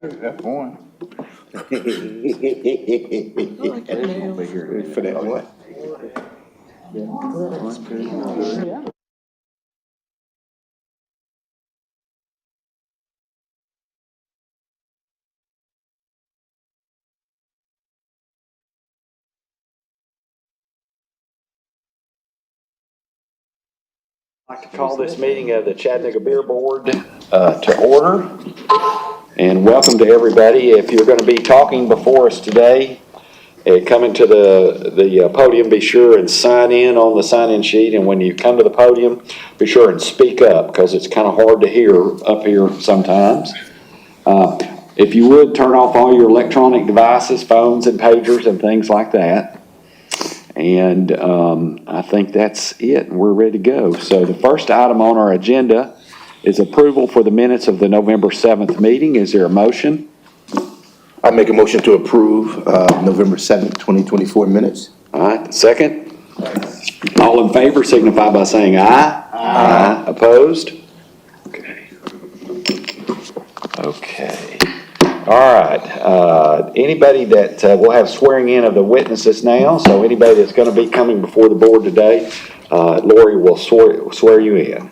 That's one. For that what? I'd like to call this meeting of the Chattanooga Beer Board to order. And welcome to everybody. If you're going to be talking before us today, coming to the podium, be sure and sign in on the sign-in sheet. And when you come to the podium, be sure and speak up because it's kind of hard to hear up here sometimes. If you would, turn off all your electronic devices, phones and pagers and things like that. And I think that's it, and we're ready to go. So the first item on our agenda is approval for the minutes of the November 7th meeting. Is there a motion? I make a motion to approve November 7th, 2024 minutes. All right, second? All in favor signify by saying aye. Aye. Opposed? Okay. Okay. All right. Anybody that we'll have swearing in of the witnesses now. So anybody that's going to be coming before the board today, Lori will swear you in.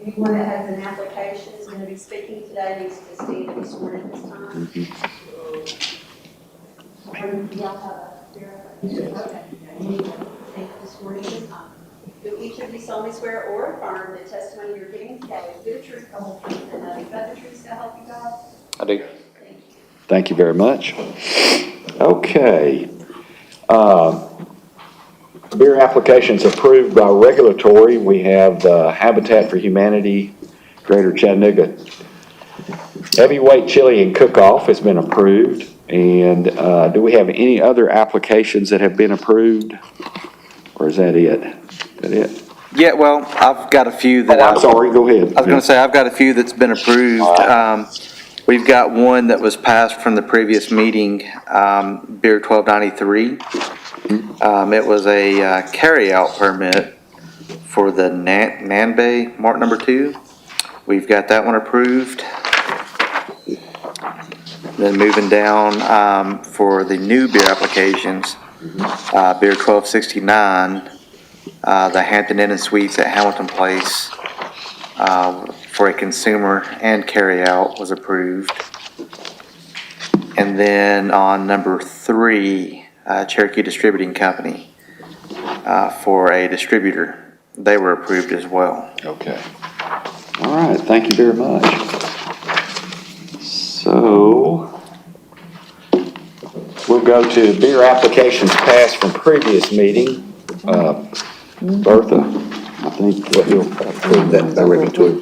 Anyone that has an application is going to be speaking today needs to stand and be sworn in this time. Y'all have a verification. Okay. Stand and be sworn in this time. Do each of you solemnly swear or affirm the testimony you're giving today is good truth, the whole truth, and nothing but the truth, so help you God? I do. Thank you. Thank you very much. Okay. Beer applications approved by regulatory. We have Habitat for Humanity, Greater Chattanooga. Heavyweight Chili and Cook-Off has been approved. And do we have any other applications that have been approved? Or is that it? Is that it? Yeah, well, I've got a few that I'm sorry, go ahead. I was going to say, I've got a few that's been approved. We've got one that was passed from the previous meeting, Beer 1293. It was a carry-out permit for the Nanbay Mart number 2. We've got that one approved. Then moving down for the new beer applications, Beer 1269, the Hampton Inn and Suites at Hamilton Place for a consumer and carry-out was approved. And then on number 3, Cherokee Distributing Company for a distributor. They were approved as well. Okay. All right, thank you very much. So, we'll go to beer applications passed from previous meeting. Bertha, I think what you'll approve That regulatory.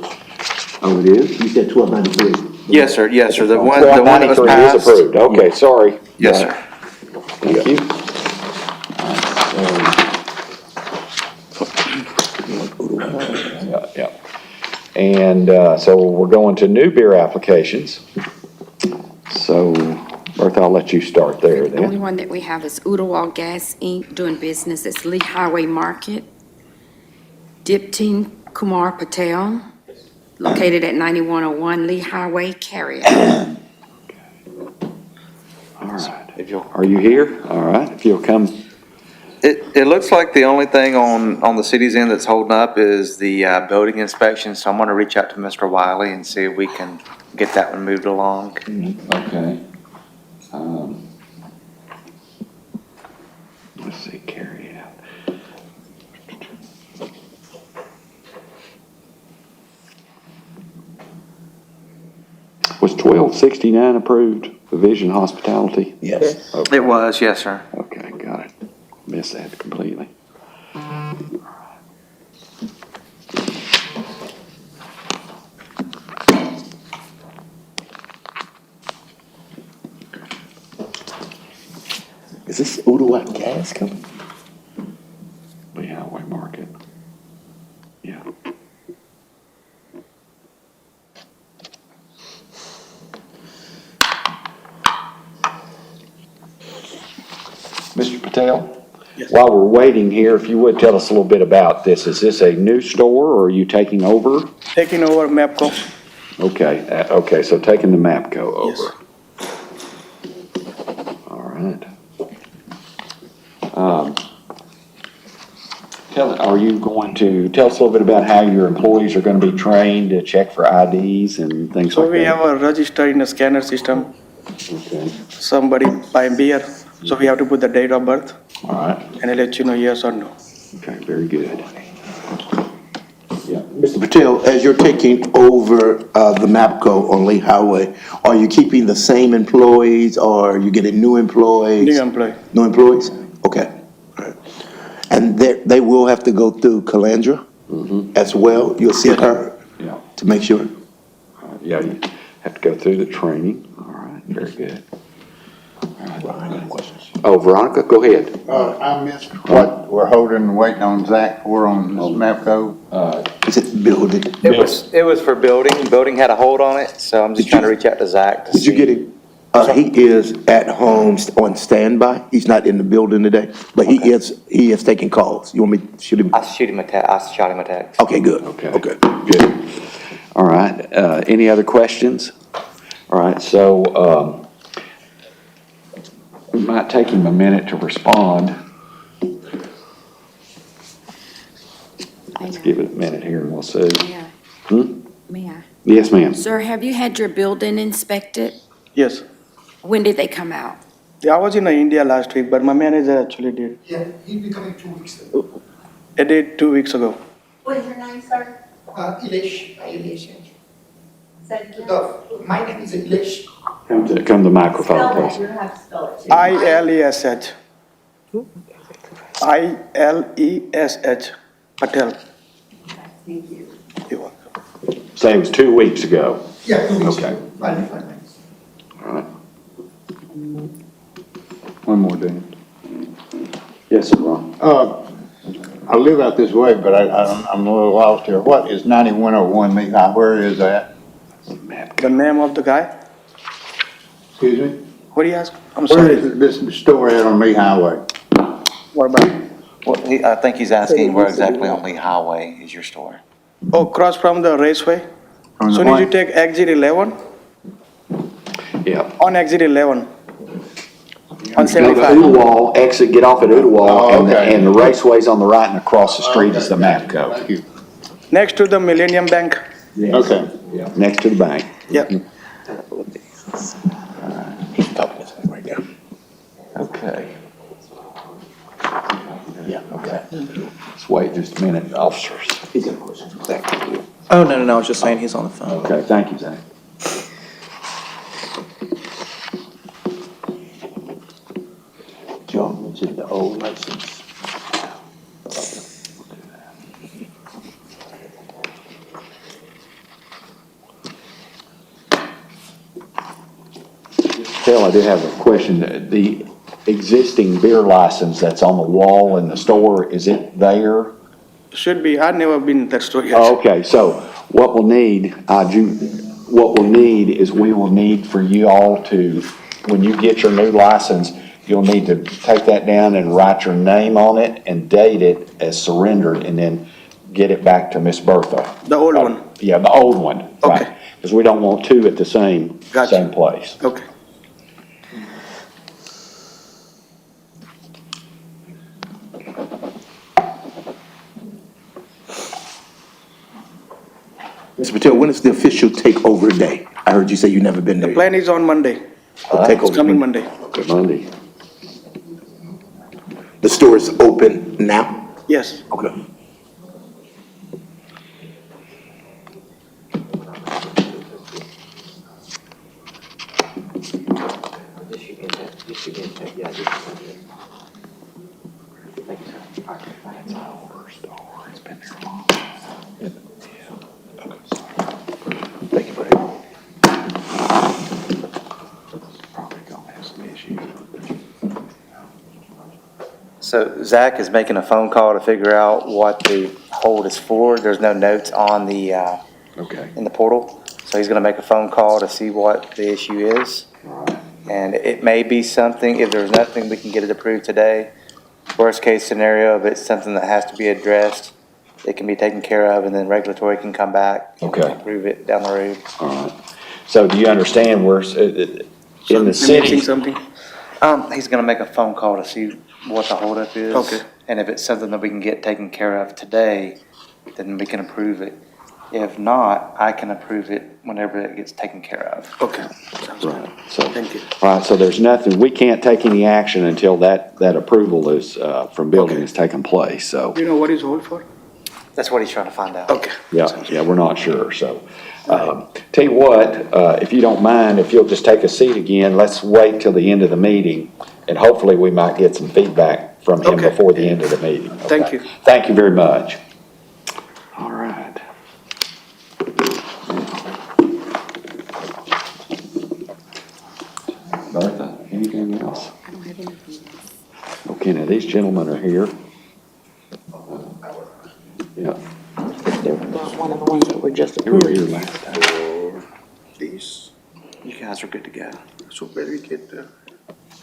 Oh, it is? You said 1293. Yes, sir. Yes, sir. The one that was 93 passed. is approved. Okay, sorry. Yes, sir. Thank you. Yeah. And so we're going to new beer applications. So, Bertha, I'll let you start there The only then. one that we have is Udawal Gas Inc. doing business at Lee Highway Market. Dipteen Kumar Patel, located at 9101 Lee Highway, Carrier. All right. Are you here? All right. If you'll come. It looks like the only thing on the city's end that's holding up is the building inspection. So I'm going to reach out to Mr. Wiley and see if we can get that one moved along. Okay. Let's see, carry it out. Was 1269 approved, the Vision Hospitality? Yes. It was, yes, sir. Okay, got it. Missed that completely. Is this Udawak Gas Company? Lee Highway Market. Yeah. Mr. Patel? Yes. While we're waiting here, if you would tell us a little bit about this. Is this a new store or are you taking over? Taking over MAPCO. Okay, so taking the MAPCO over. All right. Are you going to tell us a little bit about how your employees are going to be trained to check for IDs and things So like we that? have a register in a scanner system, Okay, somebody buy beer, so we have to put the date of birth all right, and I'll let you know yes or no. okay, very good. Yeah, Mr. Patel, as you're taking over the MAPCO on Lee Highway, are you keeping the same employees or are you getting new employees? New employee. New employees? Okay. All right. And they will have to go through Calandra as well? You'll see her yeah, to make sure? yeah, you have to go through the training. All right, very good. Oh, Veronica, go ahead. I missed what we're holding, waiting on Zach for on this MAPCO. Is it building? It was for building. Building had a hold on it, so I'm just Did trying to you- reach out to Zach to see. Did you get him? He is at home on standby. He's not in the building today, but he is taking calls. You want me to shoot him? I shot him a text. Okay, good. Okay. Okay. Good. All right, any other questions? All right, so, it might take him a minute to respond. Let's give it a minute here and we'll see. May I? Yes, ma'am. Sir, have you had your building inspected? Yes. When did they come out? Yeah, I was in India last week, but my manager actually did. Yeah, he'll be coming 2 weeks ago. I did 2 weeks ago. What is your name, sir? Elish, Elish. Say it again. My name is Elish. Come to the microphone, Spell that, please. you're gonna have to spell it too. ILESH. ILESH. Patel. Thank you. You're welcome. Say it was 2 weeks ago. Yeah, 2 weeks Okay. ago. Fine. All right. One more, Dan. Yes, sir, Ron. I live out this way, but I'm a little lost here. What is 9101 Lehigh? Where is that? The name of the guy? Excuse me? What do you ask? I'm Where sorry. is this store at on Lee Highway? What about? Well, I think he's asking where exactly on Lee Highway is your store? Oh, cross from the raceway. From the So need what? you take exit 11 Yeah. on exit 11. On Go to 75. Oolwall, exit, get off at Oolwall, Oh, okay. and the raceway's on the right and across the street is the MAPCO. Thank you. Next to the Millennium Bank. Okay. Yeah, next to the bank. Yep. He's talking to me right now. Okay. Yeah, okay. Let's wait just a minute, officers. He's got a question for Zach. Oh, no, I was just saying he's on the phone. Okay, thank you, Zach. John mentioned the old license. Phil, I did have a question. The existing beer license that's on the wall in the store, is it there? Should be. I've never been in that store yet. Oh, okay, so what we'll need, what we'll need is we will need for you all to, when you get your new license, you'll need to take that down and write your name on it and date it as surrendered and then get it back to Miss Bertha. The old one. Yeah, the old one, right? Okay. Because we don't want two at the same Gotcha. place. Okay. Mr. Patel, when is the official takeover day? I heard you say you never been there. Plan is on Monday. Takeover. It's coming Monday. Okay, Monday. The store is open now? Yes. Okay. Thank you, buddy. Probably gonna have some issues. So Zach is making a phone call to figure out what the hold is for. There's no notes on the, Okay. in the portal. So he's gonna make a phone call to see what the issue is. And it may be something, if there's nothing, we can get it approved today. Worst case scenario, if it's something that has to be addressed, it can be taken care of, and then regulatory can come back. and Okay. Approve it down the road. All right. So do you understand where, in the Am I city? missing something? He's gonna make a phone call to see what the holdup is. Okay. And if it's something that we can get taken care of today, then we can approve it. If not, I can approve it whenever it gets taken care of. Okay, sounds good. Right, so. Thank you. All right, so there's nothing, we can't take any action until that approval is, from building Okay. has taken place, so. Do you know what is hold for? That's what he's trying to find out. Okay. Yeah, we're not sure, so. Tell you what, if you don't mind, if you'll just take a seat again, let's wait till the end of the meeting, and hopefully we might get some feedback from him Okay. before the end of the meeting. Thank Okay? you. Thank you very much. All right. Bertha, anything else? I don't have anything else. Okay, now these gentlemen are here. Yeah, They're one of the ones that were just they were approved. here last time. These, You guys are good to go. so where we get,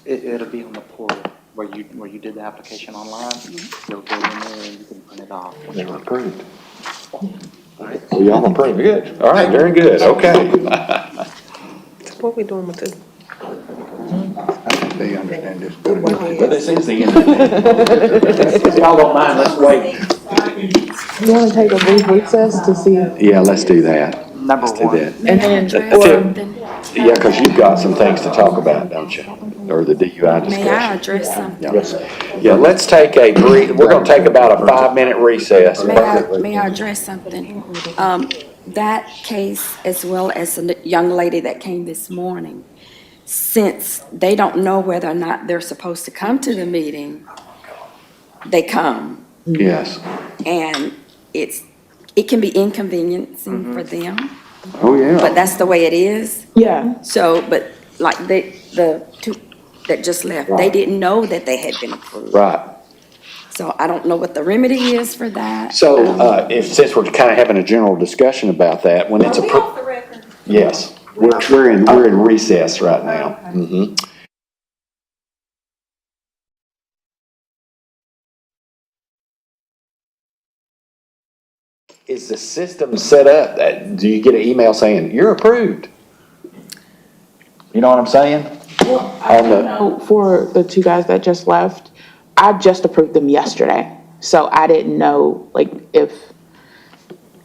It'll be on the portal where you did the application online. You'll go in there and you can print it off. They were approved. Well, y'all approved, good. All right, very good, okay. What we doing with this? I think they understand this better. But this is the end of it. If y'all don't mind, let's wait. You wanna take a brief recess to see? Yeah, let's do that. Number Let's do one. that. And then, Address or, something? Yeah, because you've got some things to talk about, don't you? Or the DUI discussion. May I address something? Yeah, let's take a brief, we're gonna take about a 5-minute recess. May I address something? That case, as well as the young lady that came this morning, since they don't know whether or not they're supposed to come to the meeting, they come. Yes. And it can be inconveniencing for them, Oh, yeah. but that's the way it is. yeah, So, but like the two that just left, they Right. didn't know that they had been approved. Right. So I don't know what the remedy is for that. So, since we're kind of having a general discussion about that, when it's Are we approved. off the record? Yes, we're in recess right now. Mhm. Is the system set up that, do you get an email saying, you're approved? You know what I'm saying? On the, for the two guys that just left, I just approved them yesterday. So I didn't know, like, if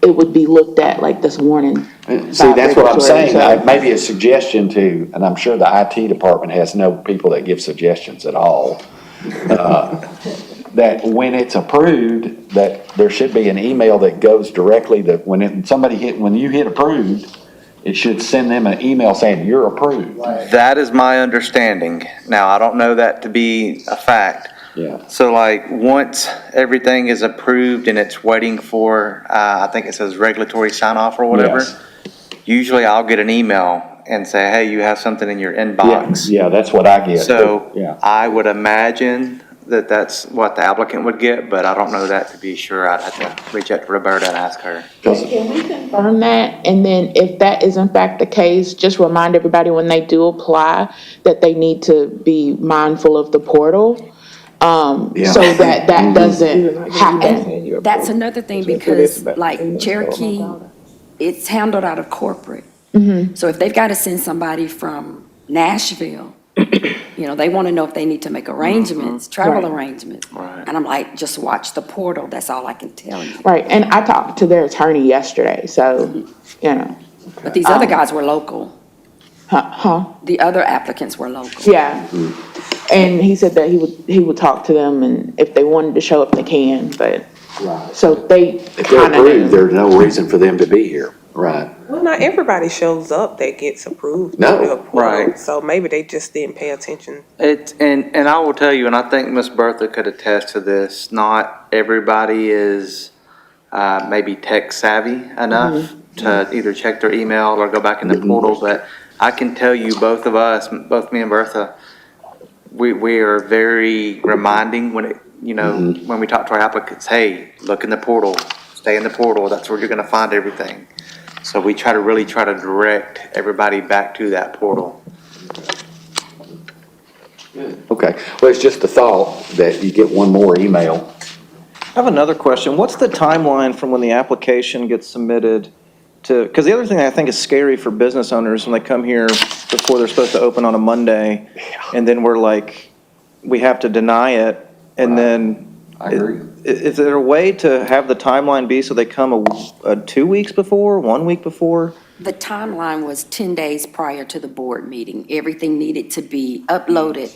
it would be looked at like this morning. see, that's what I'm saying, So- maybe a suggestion to, and I'm sure the IT department has no people that give suggestions at all. That when it's approved, that there should be an email that goes directly that when when you hit approved, it should send them an email saying you're approved. That is my understanding. Now, I don't know that to be a fact. Yeah. So like, once everything is approved and it's waiting for, I think it says regulatory sign off or whatever, Yes. usually I'll get an email and say, hey, you have something in your inbox. Yeah, that's what I get. So Yeah. I would imagine that that's what the applicant would get, but I don't know that to be sure. I'd have to reach out to Roberta and ask her. Can we confirm that? And then if that is in fact the case, just remind everybody when they do apply that they need to be mindful of the portal. Yeah. So that doesn't happen. That's another thing because like Cherokee, it's handled out of corporate. So if they've got to send somebody from Nashville, they want to know if they need to make arrangements, travel Right. arrangements. Right. And I'm like, just watch the portal. That's all I can tell you. Right, and I talked to their attorney yesterday, so, But these other guys were local. huh? The other applicants were local. Yeah. And he said that he would talk to them and if they wanted to show up, they can, but, Right. so they If they're kind of approved, knew. there's no reason for them to be here. Right. Well, not everybody shows up that gets approved. No, through the portal, right. So maybe they just didn't pay attention. And I will tell you, and I think Miss Bertha could attest to this, not everybody is maybe tech savvy enough to either check their email or go back in the portal, but I can tell you, both of us, both me and Bertha, we are very reminding when we talk to our applicants, hey, look in the portal, stay in the portal, that's where you're gonna find everything. So we try to direct everybody back to that portal. Okay, well, it's just a thought that you get one more email I have another question. What's the timeline from when the application gets submitted to, because the other thing I think is scary for business owners when they come here before they're supposed to open on a Monday, and then we're like, we have to deny it, and then. I agree. Is there a way to have the timeline be so they come 2 weeks before, 1 week before? The timeline was 10 days prior to the board meeting. Everything needed to be uploaded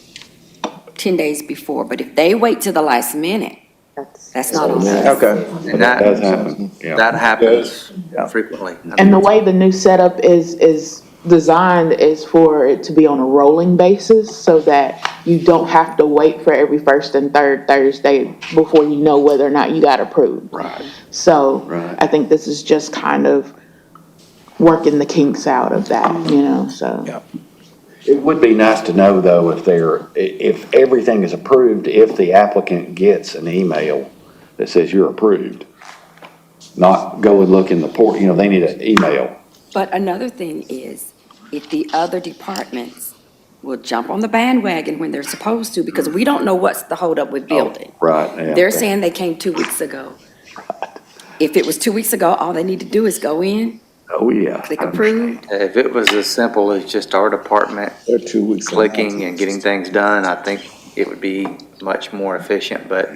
10 days before, but if they wait till the last minute, that's not on us. Okay. And That does happen, yeah. that happens frequently. And the way the new setup is designed is for it to be on a rolling basis so that you don't have to wait for every first and third Thursday before you know whether or not you got approved. Right. So Right. I think this is just kind of working the kinks out of that, so. Yeah. It would be nice to know, though, if everything is approved, if the applicant gets an email that says you're approved. Not go and look in the port, they need an email. But another thing is, if the other departments will jump on the bandwagon when they're supposed to, because we don't know what's the holdup with building. Right, yeah. They're saying they came 2 weeks ago. If it was 2 weeks ago, all they need to do is go in, Oh, yeah. click approve. If it was as simple as just our department They're 2 weeks. clicking and getting things done, I think it would be much more efficient, but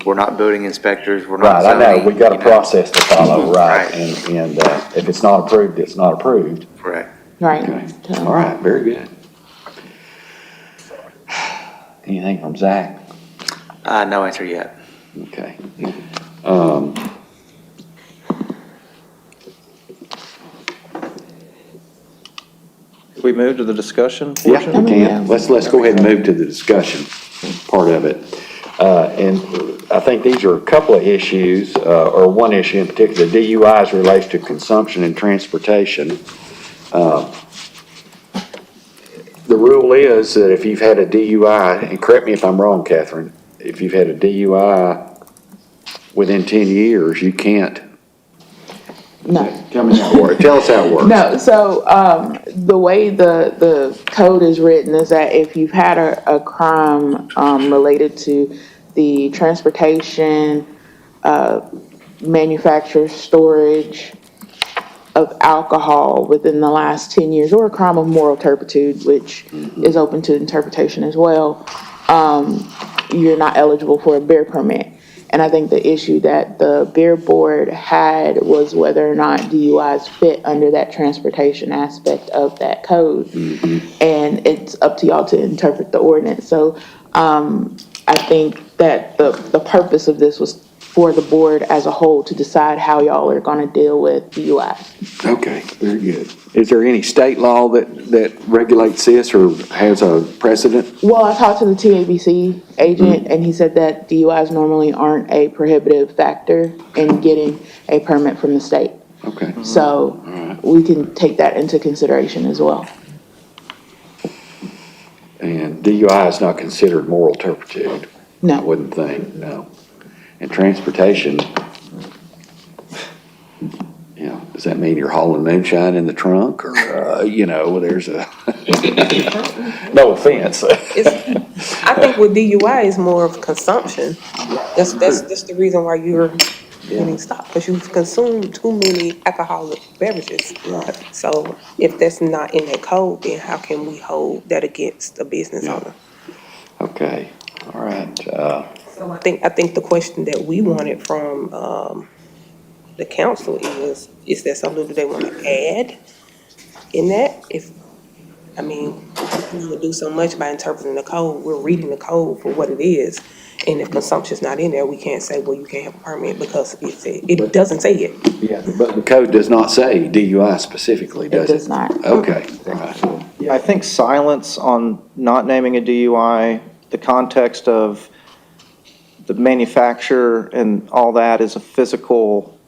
we're not building inspectors, we're not Right, I know, zoning, we got a you know. process to follow, right, Right. and if it's not approved, it's not approved. Correct. Right. Okay, So- all right, very good. Anything from Zach? No answer yet. Okay. We move to the discussion Yeah, portion? we can. Let's go ahead and move to the discussion part of it. And I think these are a couple of issues, or one issue in particular, DUIs relates to consumption and transportation. The rule is that if you've had a DUI, and correct me if I'm wrong, Catherine, if you've had a DUI within 10 years, you can't. No. Tell me how it works. Tell us how it works. No, so the way the code is written is that if you've had a crime related to the transportation, manufacture, storage of alcohol within the last 10 years, or a crime of moral turpitude, which is open to interpretation as well, you're not eligible for a beer permit. And I think the issue that the beer board had was whether or not DUIs fit under that transportation aspect of that code. And it's up to y'all to interpret the ordinance. So I think that the purpose of this was for the board as a whole to decide how y'all are gonna deal with DUIs. Okay, very good. Is there any state law that regulates this or has a precedent? Well, I talked to the TABC agent, and he said that DUIs normally aren't a prohibitive factor in getting a permit from the state. Okay. So we can take that into consideration as well. And DUI is not considered moral turpitude? I No, wouldn't think, no. And transportation, does that mean you're hauling moonshine in the trunk or, there's a, no offense. I think with DUI is more of consumption. That's the reason why you're getting stopped, because you've consumed too many alcoholic beverages. Right. So if that's not in that code, then how can we hold that against a business owner? Okay, all right. So I think the question that we wanted from the council is there something that they want to add in that? We would do so much by interpreting the code. We're reading the code for what it is. And if consumption's not in there, we can't say, well, you can't have a permit because it doesn't say it. Yeah, but the code does not say DUI specifically, does it? it does not. Okay, all right. Yeah, I think silence on not naming a DUI, the context of the manufacturer and all that is a physical,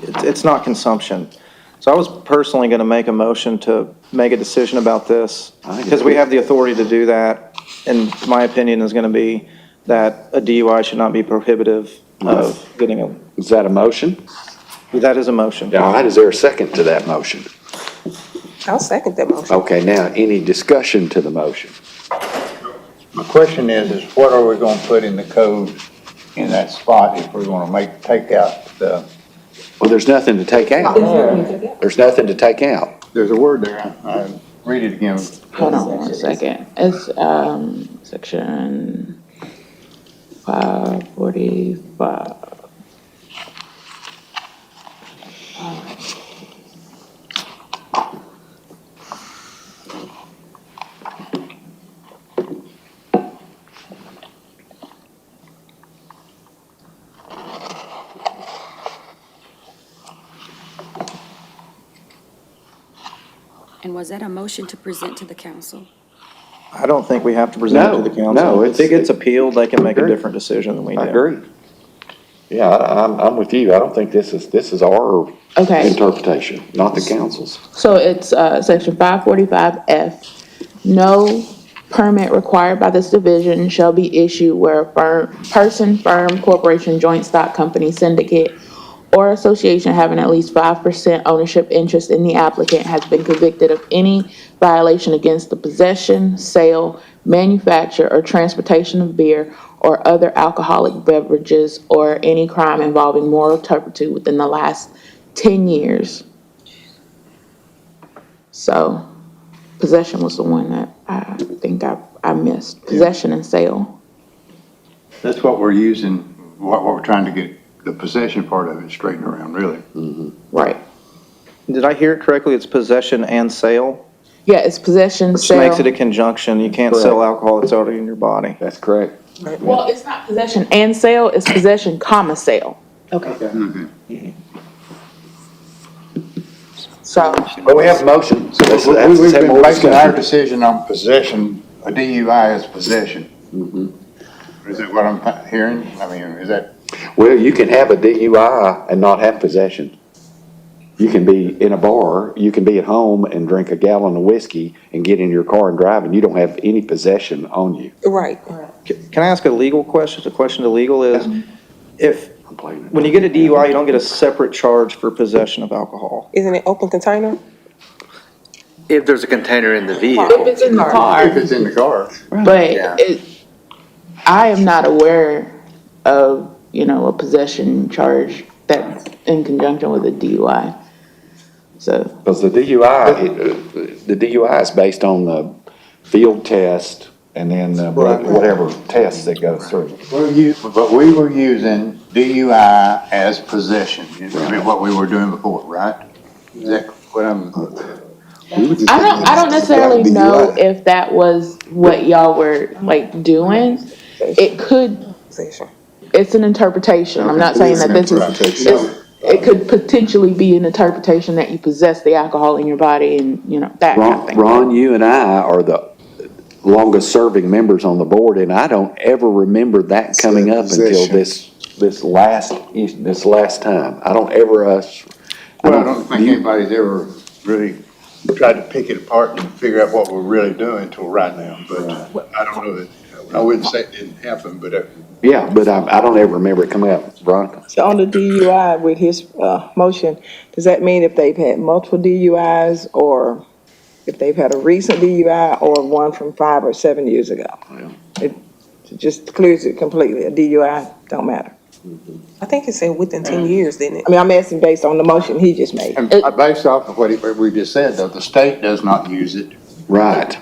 it's not consumption. So I was personally going to make a motion to make a decision about this because we have the authority to do that. And my opinion is going to be that a DUI should not be prohibitive of getting a, Is that a motion? that is a motion. All right, is there a second to that motion? I'll second that motion. Okay, now, any discussion to the motion? My question is what are we gonna put in the code in that spot if we wanna take out the, Well, there's nothing to take out. There's nothing to take out. there's a word there, I read it again. Hold on one second. It's, section 545. And was that a motion to present to the council? I don't think we have to present it to the No, council. no, If it gets appealed, they can make a Agree. different decision than we do. I agree. Yeah, I'm with you. I don't think this is our Okay. interpretation, not the council's. So it's, section 545F. No permit required by this division shall be issued where a person, firm, corporation, joint stock company, syndicate, or association having at least 5% ownership interest in the applicant has been convicted of any violation against the possession, sale, manufacture, or transportation of beer or other alcoholic beverages, or any crime involving moral turpitude within the last 10 years. So possession was the one that I think I missed. Possession and sale. That's what we're using, what we're trying to get the possession part of it straightened around, really. Right. Did I hear it correctly? It's possession and sale? Yeah, it's possession, Which sale. makes it a conjunction. You can't sell alcohol that's already in your body. That's correct. Well, it's not possession and sale, it's possession, comma, sale. Okay. So, But we have a motion. So Let's we've have been more basing our discussion. decision on possession, a DUI is possession. Is that what I'm hearing? I mean, is that? Well, you can have a DUI and not have possession. You can be in a bar, you can be at home and drink a gallon of whiskey and get in your car and drive, and you don't have any possession on you. Right. Can I ask a legal question? The question to legal is, if, I'm playing it. when you get a DUI, you don't get a separate charge for possession of alcohol. Isn't it open container? If there's a container in the if vehicle. it's in the If car, it's in the car. but I am not aware of, a possession charge that's in conjunction with a DUI. So, Because the DUI is based on the field test and then whatever test that goes through. But we were using DUI as possession, is what we were doing before, right? Is that what I'm? I don't necessarily know if that was what y'all were like doing. It could, Possession. it's an interpretation. I'm not saying that this is, it could potentially be an interpretation that you possess the alcohol in your body and, that kind of thing. Ron, you and I are the longest serving members on the board, and I don't ever remember that coming up until this last time. I don't ever, Well, I don't think anybody's ever really tried to pick it apart and figure out what we're really doing until right now, but I don't know that, I wouldn't say it didn't happen, but yeah, but I don't ever remember it coming up. Ron? So on the DUI with his motion, does that mean if they've had multiple DUIs or if they've had a recent DUI or one from 5 or 7 years ago? It just clears it completely. A DUI don't matter. I think it said within 10 years, didn't it? I mean, I'm asking based on the motion he just made. and based off of what we just said, though, the state does not use it. Right.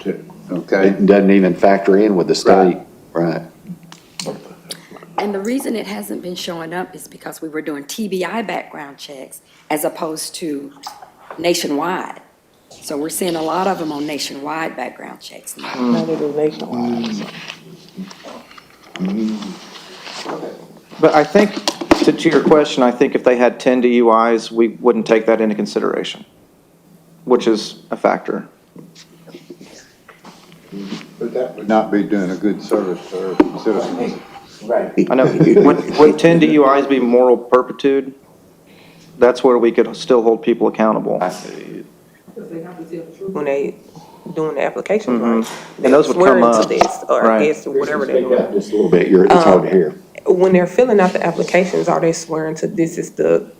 Okay? It doesn't even factor in with the state. Right. And the reason it hasn't been showing up is because we were doing TBI background checks as opposed to nationwide. So we're seeing a lot of them on nationwide background checks now. Now they do nationwide. But I think, to your question, I think if they had 10 DUIs, we wouldn't take that into consideration, which is a factor. But that would not be doing a good service to our citizens. I know, would 10 DUIs be moral turpitude? That's where we could still hold people accountable. When they doing the application, right? And those would come up. Swearing to this, or Right. I guess whatever they do. Just a little bit, it's hard to hear. When they're filling out the applications, are they swearing to this is the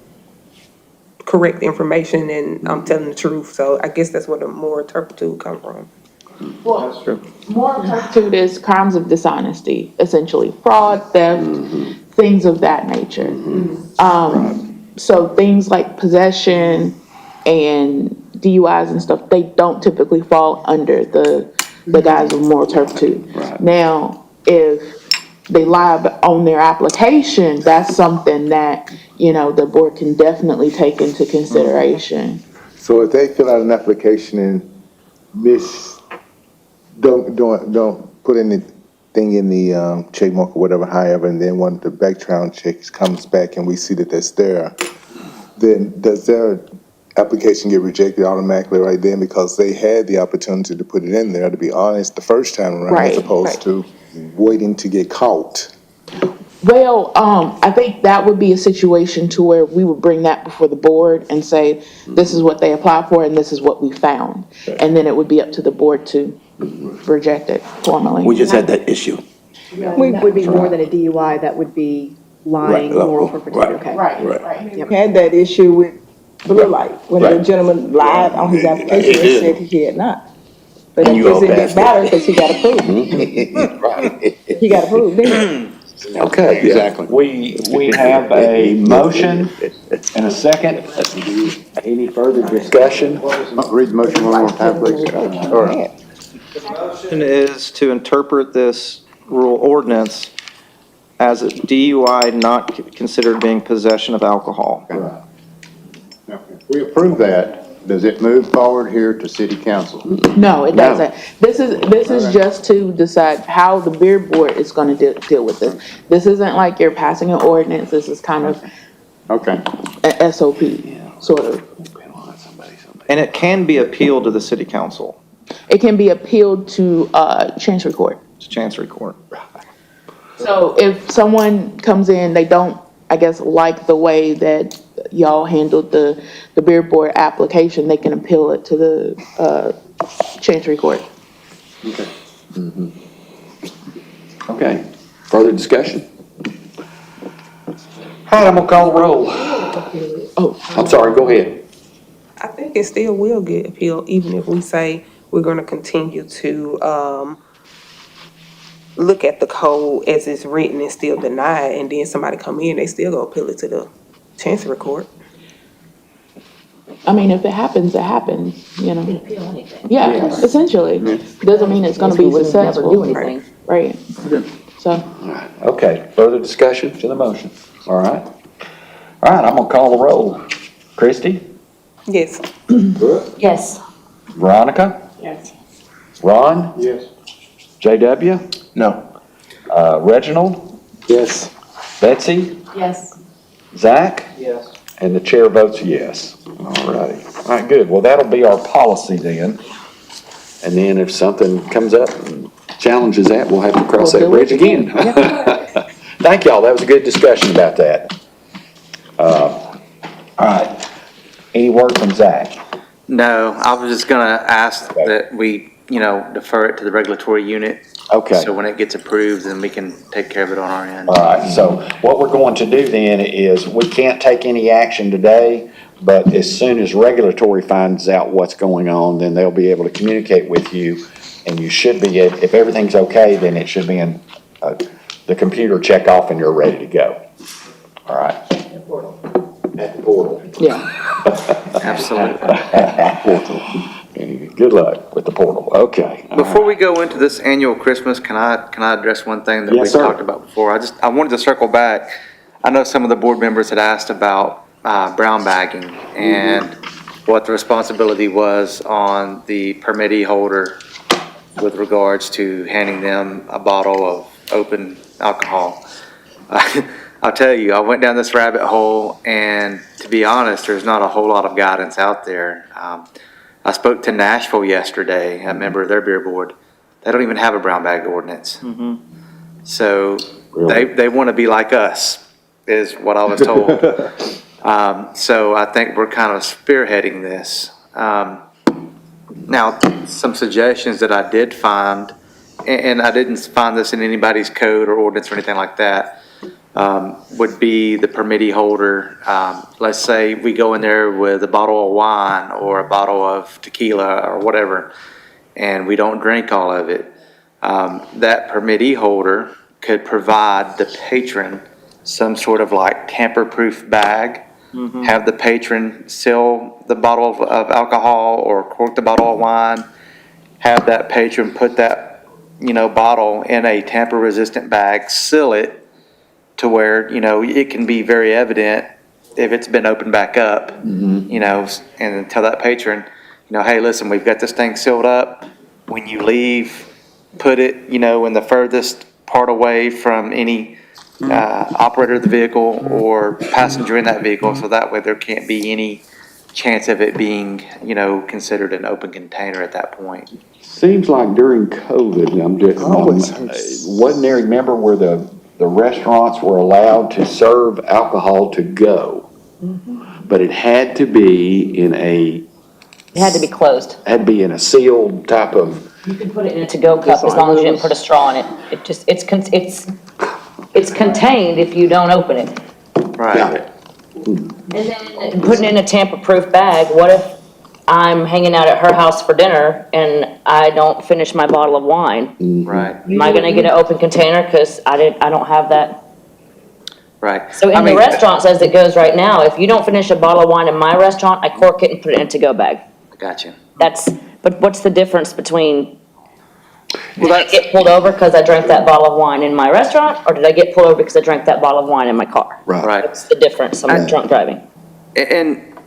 correct information and I'm telling the truth? So I guess that's where the moral turpitude come from. Well, moral turpitude is crimes of dishonesty, essentially fraud, theft, things of that nature. So things like possession and DUIs and stuff, they don't typically fall under the guise of moral turpitude. Now, if they lie on their application, that's something that, the board can definitely take into consideration. So if they fill out an application and don't put anything in the, check mark or whatever, however, and then when the background check comes back and we see that that's there, then does their application get rejected automatically right then because they had the opportunity to put it in there, to be honest, the first time around, Right, as opposed to waiting to get caught? Well, I think that would be a situation to where we would bring that before the board and say, this is what they applied for and this is what we found. And then it would be up to the board to reject it formally. We just had that issue. That would be more than a DUI, that would be lying, moral turpitude, okay. Right. Had that issue with blue light, when the gentleman lied on his application and said he had not. But And it you all didn't passed get better because he got approved. Right. He got approved, didn't he? Okay. Exactly. We have a motion and a second. Any further discussion? Read the motion one more time, please. Motion is to interpret this rule ordinance as a DUI not considered being possession of alcohol. If we approve that, does it move forward here to city council? No, it doesn't. This is just to decide how the beer board is gonna deal with this. This isn't like you're passing an ordinance, this is kind of Okay. a SOP, sort of. And it can be appealed to the city council, It can be appealed to, Chancery Court. to Chancery Court. So if someone comes in, they don't, I guess, like the way that y'all handled the beer board application, they can appeal it to the, Chancery Court. Okay. Okay, further discussion? All right, I'm gonna call the roll. Oh, I'm sorry, go ahead. I think it still will get appealed, even if we say we're gonna continue to, look at the code as it's written and still deny it, and then somebody come in, they still go appeal it to the Chancery Court. I mean, if it happens, it happens, Appeal anything. Yeah, essentially. Doesn't mean it's gonna be We would never successful. do anything. Right. So, Okay, further discussion to the motion, all right? All right, I'm gonna call the roll. Christie? Yes. Yes. Veronica? Yes. Ron? Yes. JW? No. Reginald? Yes. Betsy? Yes. Zach? Yes. And the chair votes yes. All righty. All right, good. Well, that'll be our policy then. And then if something comes up and challenges that, we'll have to cross that bridge again. Thank y'all. That was a good discussion about that. All right. Any word from Zach? No, I was just gonna ask that we, defer it to the regulatory unit. Okay. So when it gets approved, then we can take care of it on our end. All right, so what we're going to do then is, we can't take any action today, but as soon as regulatory finds out what's going on, then they'll be able to communicate with you, and you should be, if everything's okay, then it should be in the computer check off and you're ready to go. All right? At the portal. yeah. Absolutely. At the portal. And good luck with the portal, okay. Before we go into this annual Christmas, can I address one thing that we Yes, sir. talked about before? I wanted to circle back. I know some of the board members had asked about brown bagging and what the responsibility was on the permittee holder with regards to handing them a bottle of open alcohol. I'll tell you, I went down this rabbit hole, and to be honest, there's not a whole lot of guidance out there. I spoke to Nashville yesterday, a member of their beer board. They don't even have a brown bag ordinance. So Really? they want to be like us, is what I was told. So I think we're kind of spearheading this. Now, some suggestions that I did find, and I didn't find this in anybody's code or ordinance or anything like that, would be the permittee holder. Let's say we go in there with a bottle of wine or a bottle of tequila or whatever, and we don't drink all of it. That permittee holder could provide the patron some sort of like tamper-proof bag, have the patron seal the bottle of alcohol or cork the bottle of wine, have that patron put that, bottle in a tamper-resistant bag, seal it to where, it can be very evident if it's been opened back up, and tell that patron, hey, listen, we've got this thing sealed up. When you leave, put it, in the furthest part away from any operator of the vehicle or passenger in that vehicle, so that way there can't be any chance of it being, considered an open container at that point. Seems like during COVID, wasn't there, remember where the restaurants were allowed to serve alcohol to go? But it had to be in It had to be closed. a sealed type of. You could put it in a to-go cup as long as you didn't put a straw in it. It's contained if you don't open it. Right. And then putting it in a tamper-proof bag, what if I'm hanging out at her house for dinner and I don't finish my bottle of wine? Right. Am I gonna get an open container because I don't have that? Right. So in the restaurants, as it goes right now, if you don't finish a bottle of wine in my restaurant, I cork it and put it in a to-go bag. Gotcha. But what's the difference between, did I get pulled over because I drank that bottle of wine in my restaurant, or did I get pulled over because I drank that bottle of wine in my car? Right. What's the difference? I'm drunk driving. And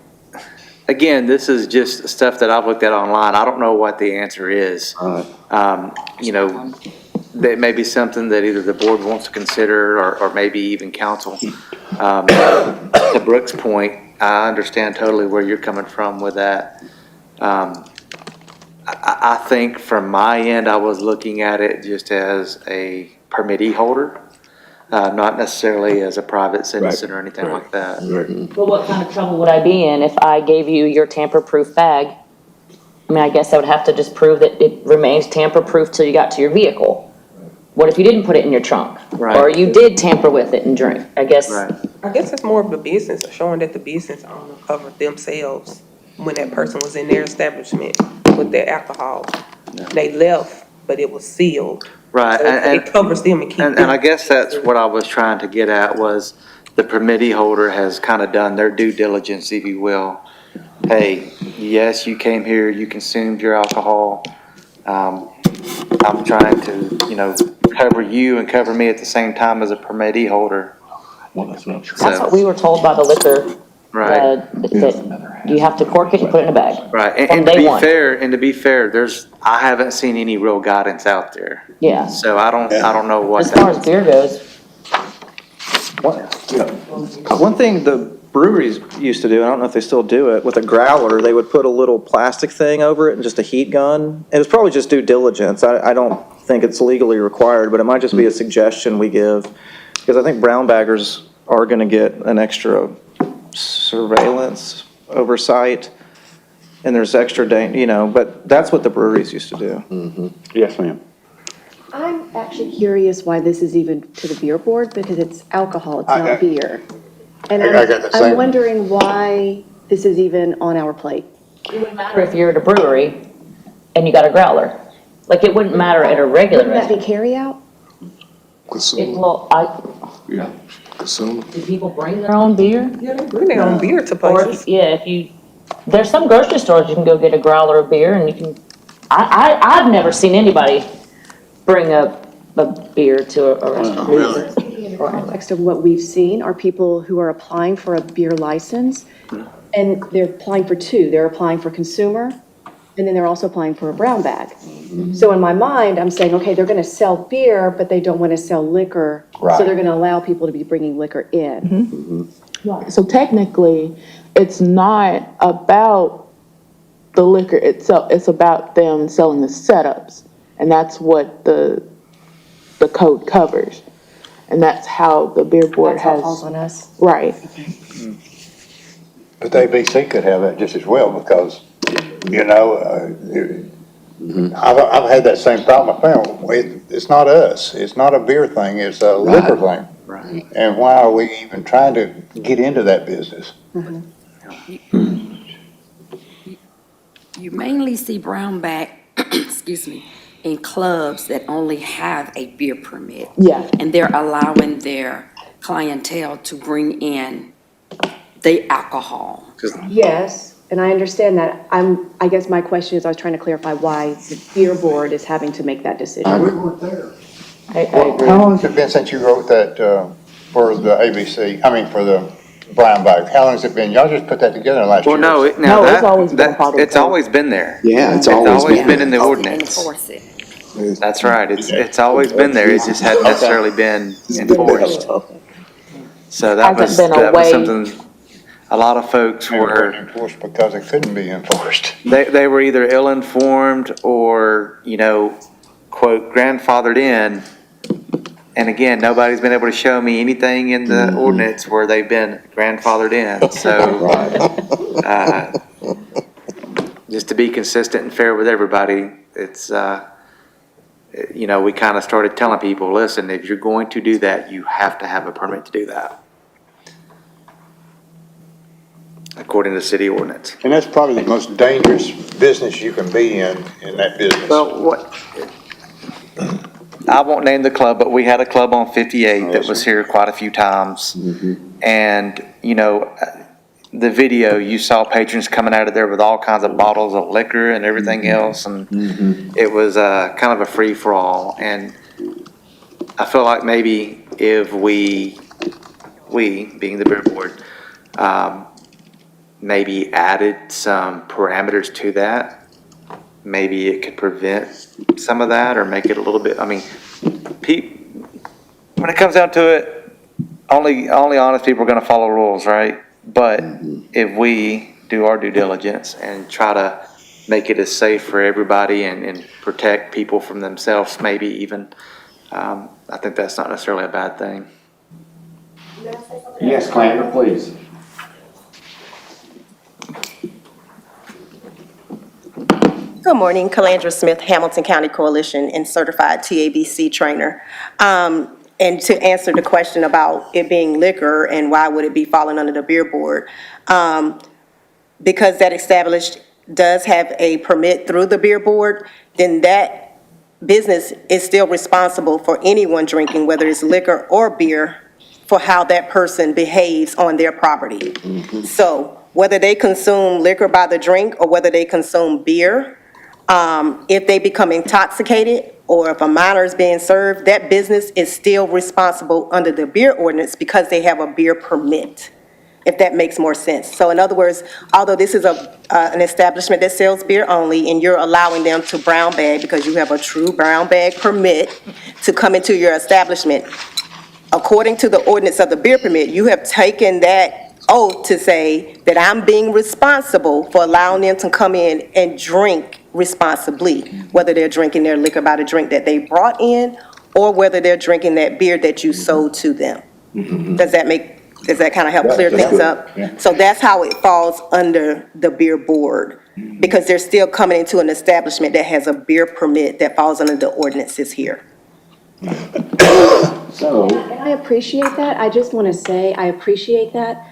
again, this is just stuff that I've looked at online. I don't know what the answer is. That may be something that either the board wants to consider or maybe even council. To Brooke's point, I understand totally where you're coming from with that. I think from my end, I was looking at it just as a permittee holder, not necessarily as a private citizen or anything like that. Well, what kind of trouble would I be in if I gave you your tamper-proof bag? I mean, I guess I would have to just prove that it remains tamper-proof till you got to your vehicle. What if you didn't put it in your trunk? Right. Or you did tamper with it and drink? I guess. Right. I guess it's more of the business, showing that the business owner covered themselves when that person was in their establishment with their alcohol. They left, but it was sealed. Right. So it covers them and keeps them. And I guess that's what I was trying to get at was the permittee holder has kind of done their due diligence, if you will. Hey, yes, you came here, you consumed your alcohol. I'm trying to, cover you and cover me at the same time as a permittee holder. That's what we were told by the liquor. Right. That you have to cork it and put it in a bag. Right. From And to day be one. fair, I haven't seen any real guidance out there. Yeah. So I don't know what. As far as beer goes, One thing the breweries used to do, I don't know if they still do it, with a growler, they would put a little plastic thing over it and just a heat gun. It was probably just due diligence. I don't think it's legally required, but it might just be a suggestion we give. Because I think brown baggers are gonna get an extra surveillance oversight, and there's extra but that's what the breweries used to do. Yes, ma'am. I'm actually curious why this is even to the beer board, because it's alcohol, it's not beer. And I got the I'm same. wondering why this is even on our plate. it wouldn't matter if you're at a brewery and you got a growler. Like, it wouldn't matter at a regular Wouldn't that be restaurant. carry-out? Do people bring their own beer? Yeah, they bring their own beer to Or, places. there's some grocery stores you can go get a growler of beer and you can, I've never seen anybody bring a beer to a restaurant. In the context of what we've seen are people who are applying for a beer license, and they're applying for two. They're applying for consumer, and then they're also applying for a brown bag. So in my mind, I'm saying, okay, they're gonna sell beer, but they don't wanna sell liquor. So they're gonna allow people to be bringing liquor in. So technically, it's not about the liquor itself, it's about them selling the setups. And that's what the code covers. And that's how the beer board That's how it has. falls on us. Right. But the ABC could have that just as well, because, I've had that same problem. I found, it's not us, it's not a beer thing, it's a liquor thing. Right. And why are we even trying to get into that business? You mainly see brown bag, excuse me, in clubs that only have a beer permit. Yeah. And they're allowing their clientele to bring in the alcohol. Yes, and I understand that. I guess my question is, I was trying to clarify why the beer board is having to make that decision. We weren't there. I agree. How long has it been since you wrote that, for the ABC, I mean, for the brown bag? How long has it been? Y'all just put that together last year? Well, no, No, it's always been a part of the it's code. always been there. Yeah, it's It's always always been. been in the To ordinance. enforce it. That's right. It's always been there. It just hadn't necessarily been enforced. So that Hasn't was, been a that was way- something, a lot of folks Maybe it wasn't were, enforced because it couldn't be enforced. they were either ill-informed or, quote, grandfathered in. And again, nobody's been able to show me anything in the ordinance where they've been grandfathered in. So, just to be consistent and fair with everybody, it's, we kind of started telling people, listen, if you're going to do that, you have to have a permit to do that, according to city ordinance. And that's probably the most dangerous business you can be in that business. Well, I won't name the club, but we had a club on 58 that was here quite a few times. And, the video, you saw patrons coming out of there with all kinds of bottles of liquor and everything else. And it was kind of a free-for-all. And I feel like maybe if we being the beer board, maybe added some parameters to that, maybe it could prevent some of that or make it a little bit, when it comes down to it, only honest people are gonna follow rules, right? But if we do our due diligence and try to make it as safe for everybody and protect people from themselves, maybe even, I think that's not necessarily a bad thing. Yes, Clandor, please. Good morning, Calandra Smith, Hamilton County Coalition and certified TABC trainer. And to answer the question about it being liquor and why would it be falling under the beer board? Because that established does have a permit through the beer board, then that business is still responsible for anyone drinking, whether it's liquor or beer, for how that person behaves on their property. So whether they consume liquor by the drink or whether they consume beer, if they become intoxicated or if a minor is being served, that business is still responsible under the beer ordinance because they have a beer permit, if that makes more sense. So in other words, although this is an establishment that sells beer only and you're allowing them to brown bag because you have a true brown bag permit to come into your establishment, according to the ordinance of the beer permit, you have taken that oath to say that I'm being responsible for allowing them to come in and drink responsibly, whether they're drinking their liquor by the drink that they brought in or whether they're drinking that beer that you sold to them. Does that kind of help clear things up? So that's how it falls under the beer board, because they're still coming into an establishment that has a beer permit that falls under the ordinances here. So, And I appreciate that. I just want to say, I appreciate that.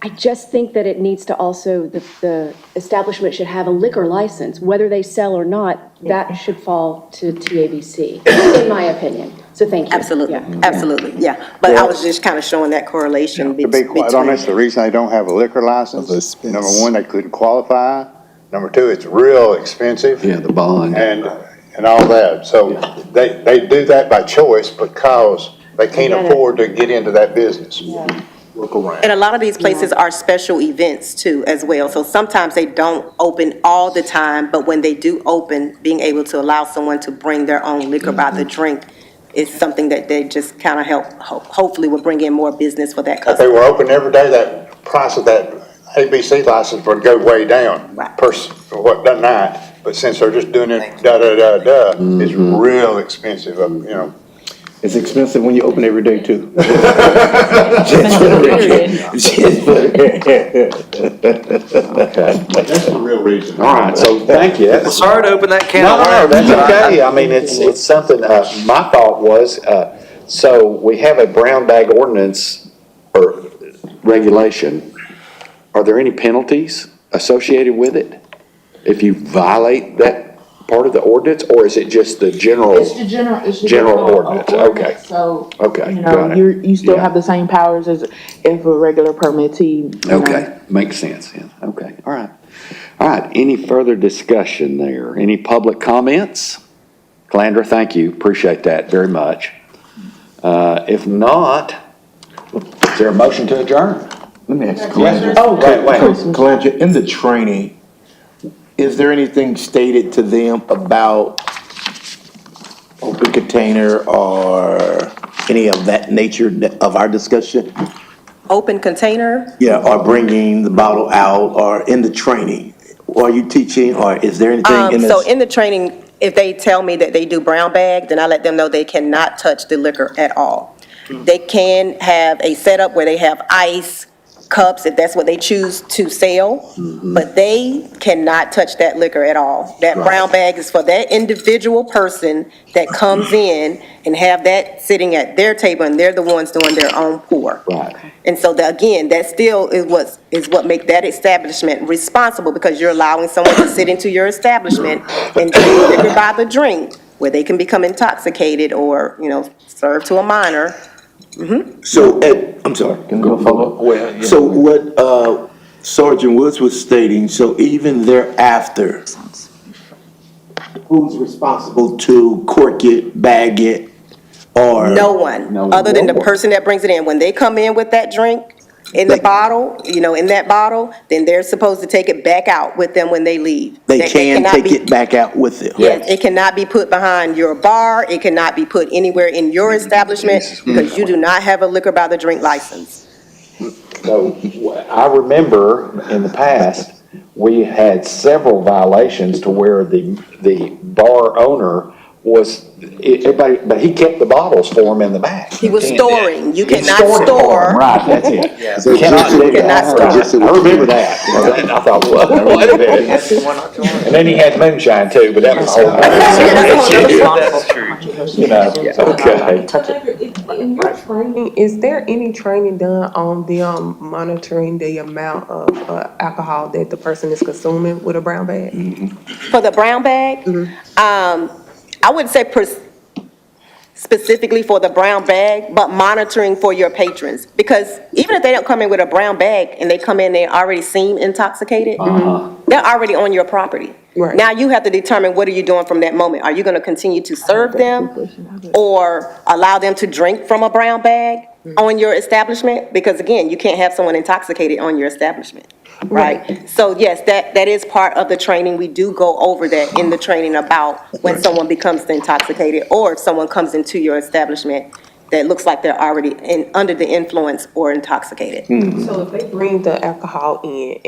I just think that it needs to also, the establishment should have a liquor license, whether they sell or not, that should fall to TABC, in my opinion. So thank you. Absolutely, Yeah. absolutely, yeah. But I was just kind of showing that correlation To be quite between. honest, the reason they don't have a liquor license, expense. number one, they couldn't qualify. Number two, it's real expensive. Yeah, the bond. And all that. So they do that by choice because they can't get it. afford to get into that business. Look around. And a lot of these places are special events too, as well. So sometimes they don't open all the time, but when they do open, being able to allow someone to bring their own liquor by the drink is something that they just kind of hopefully will bring in more business for that If they customer. were open every day, that price of that ABC license would go way down for what done that. But since they're just doing it it's real expensive, It's expensive when you open every day too. That's the real reason. all right, so thank you. That's- Sorry to open that can No, of no, worms. that's okay. I mean, it's something, my thought was, so we have a brown bag ordinance or regulation. Are there any penalties associated with it if you violate that part of the ordinance, or is it just the general? It's the general General ordinance, okay. So, Okay, you got know, it. you still Yeah. have the same powers as if a regular permittee. you know. Okay, makes sense, yeah, okay, all right. All right, any further discussion there? Any public comments? Calandra, thank you, appreciate that very much. If not, is there a motion to adjourn? Let me ask Yes, Calandra. sir. Oh, wait. Calandra, in the training, is there anything stated to them about open container or any of that nature of our discussion? Open container, Yeah, or bringing the bottle out, or in the training? Or are you teaching, or is there anything in this? so in the training, if they tell me that they do brown bag, then I let them know they cannot touch the liquor at all. They can have a setup where they have ice, cups, if that's what they choose to sell, but they cannot touch that liquor at all. That brown bag is for that individual person that comes in and have that sitting at their table, and they're the ones doing their own pour. Right. And so again, that still is what make that establishment responsible, because you're allowing someone to sit into your establishment and drink liquor by the drink, where they can become intoxicated or, serve to a minor. So, I'm sorry, can I follow up? Well, yeah. So what Sergeant Woods was stating, so even thereafter, who's responsible to cork it, bag it, or? No one, other than the person that brings it in. When they come in with that drink in the bottle, in that bottle, then they're supposed to take it back out with them when they leave. They That can cannot take be- it back out with them? Yes, it cannot be put behind your bar, it cannot be put anywhere in your establishment, because you do not have a liquor by the drink license. So I remember in the past, we had several violations to where the bar owner was, everybody, but he kept the bottles for them in the back. He was storing, you He cannot stored it for 'em, store. right, that's it. So Cannot just do it- cannot that. store. I remember that. And I thought, well, wait a minute. And then he had moonshine too, but that was a whole That's true. Okay. Touch it. In your training, is there any training done on them monitoring the amount of alcohol that the person is consuming with a brown bag? For the brown bag, I wouldn't say specifically for the brown bag, but monitoring for your patrons. Because even if they don't come in with a brown bag and they come in, they already seem intoxicated, they're already on your property. Right. Now you have to determine, what are you doing from that moment? Are you going to continue to serve them or allow them to drink from a brown bag on your establishment? Because again, you can't have someone intoxicated on your establishment. Right? So yes, that is part of the training. We do go over that in the training about when someone becomes intoxicated, or if someone comes into your establishment that looks like they're already under the influence or intoxicated. So if they bring the alcohol in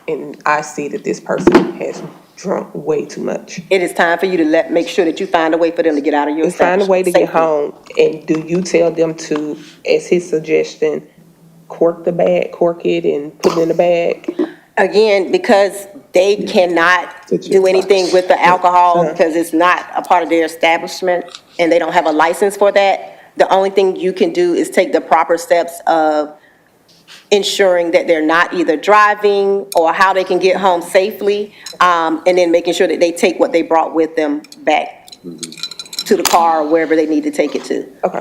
and I see that this person has drunk way too much, It is time for you to make sure that you find a way for them to get out of your and find a establishment way to get safely. home, and do you tell them to, as his suggestion, cork it and put it in the bag? Again, because they cannot do anything with the alcohol, because it's not a part of their establishment and they don't have a license for that, the only thing you can do is take the proper steps of ensuring that they're not either driving or how they can get home safely, and then making sure that they take what they brought with them back to the car or wherever they need to take it to. Okay.